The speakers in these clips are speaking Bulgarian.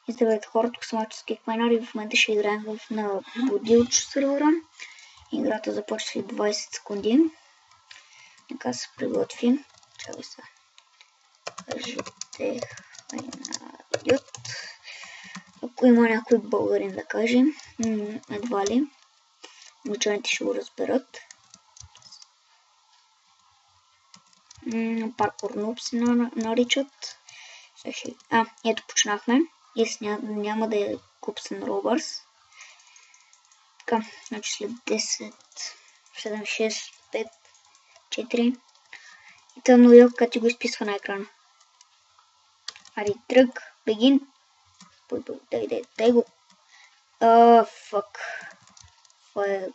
И здравейте хора, тук съм Ачески Квайнар и в момента ще играем на Будилчо сервера. Играта започва след 20 секунди. Нека се приготвим. Чакай се. Кажете Хайнайот. Ако има някой българин да каже, едва ли. Учените ще го разберат. Паркур нуб се наричат. Ето почнахме. И няма да е Купсен Робърс. Така, значи след 10, 7, 6, 5, 4. И тъмно йог, като ти го изписва на екрана. Ари, тръг, бегин. Дай го. Фак. Това е...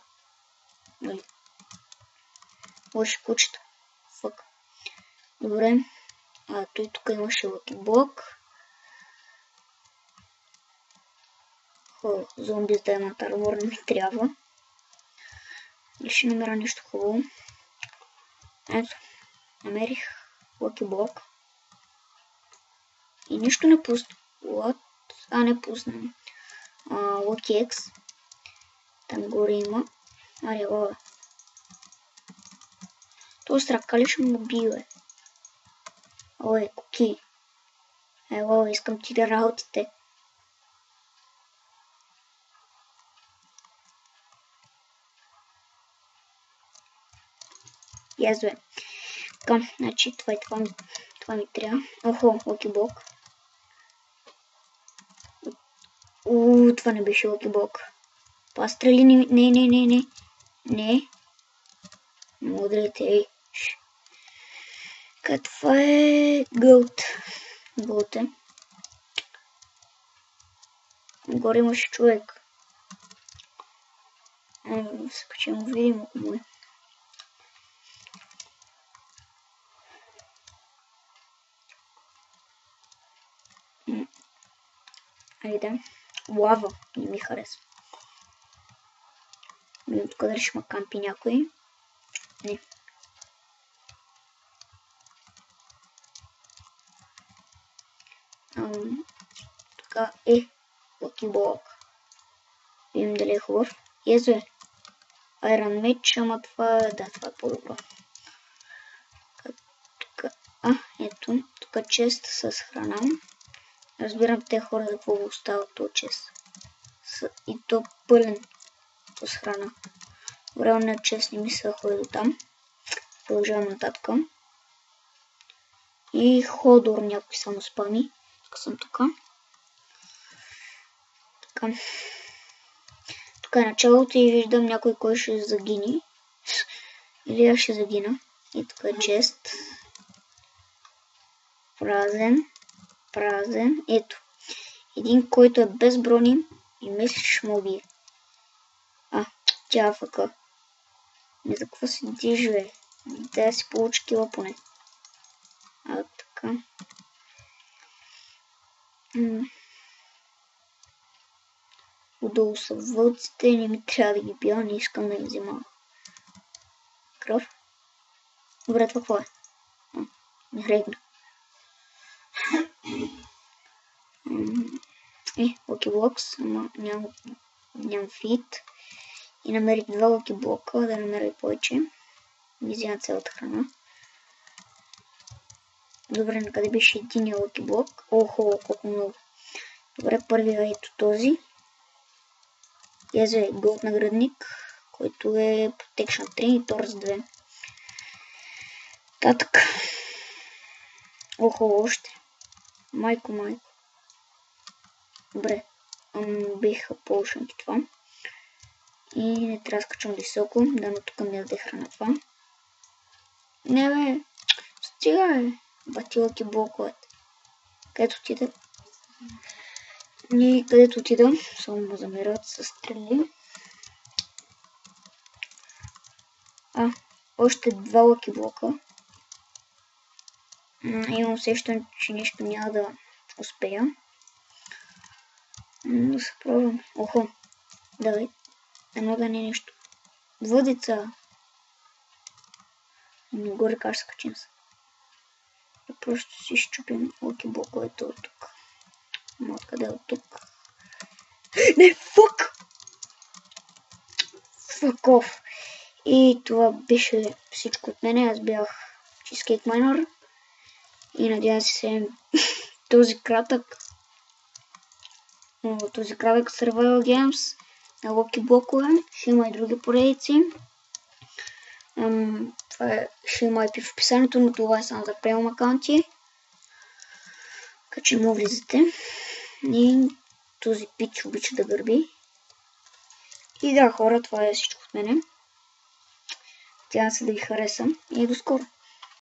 лоши кучета. Фак. Добре. Той тук имаше лъки блок. Зомби с Diamond Armor не ми трябва. И ще намеря нещо хубаво. Ето, намерих лъки блок. И нищо не пусна. Не пусна. Лъки Екс. Там горе има. Аре, лава. Това срака ли ще му бие? Ой, куки. Лава, искам ти да работите. Язве. Така, значи това ми трябва. Охо, лъки блок. Това не беше лъки блок. Пастрели, не. Не. Мудрите, ей. Това е гълт. Гълт е. Горе имаше човек. Сега ще му видим, ако му е. Айде. Лава. Не ми харесва. Тук да решим кампи някой. Не. Така е. Лъки блок. Видим дали е хубав. Езо е. Iron Mage, ама това е по-добро. Ето. Тук чест с храна. Разбирам те хора за какво остават този чест. И то пълен с храна. Време чест не ми се ходи до там. Продължавам нататък. И Ходор някой само спами. Тук съм тук. Тук е началото и виждам някой, кой ще загине. Или аз ще загина. И тук е чест. Празен. Ето. Един, който е без брони и мислиш ще му убие. Тя афака. Не за какво се движи, да си получи кила поне. Така. Отдолу са вълците, не ми трябва да ги пия, не искам да им взема кръв. Добре, това какво е? Не регна. Лъки блокс, ама нямам фит. И намерих 2 лъки блока, да намеря и повече. Ми взема цялата храна. Добре, накъде беше един лъки блок? Охо, колко много. Добре, първият е ето този. Язо е голд наградник, който е Protection 3 и Торс 2. Татък. Охо, още. Майко. Добре, биха полшанки това. И не трябва да скачам високо, дано тук ми даде храна това. Не бе, стига бе, бати лъки блоковете. Където отида? Където отида, само му замерят с стрели. Още 2 лъки блока. Имам усещане, че нещо няма да успея. Да се пробвам. Охо, давай. Едно да не е нещо. Въдица. Горе как ще скачим се. Просто си щупим лъки блоковете от тук. Откъде от тук? Не, фък! Fuck off! И това беше всичко от мене. Аз бях Cheesecake Miner. И надявам се този кратък Survival Games на Локи блокове. Ще има и други поредици. Ще има IP в описанието, но това е само за премиум акаунти. Така че му влизате. И този пич обича да гърби. И да, хора, това е всичко от мене. Надявам се да ви хареса и до скоро.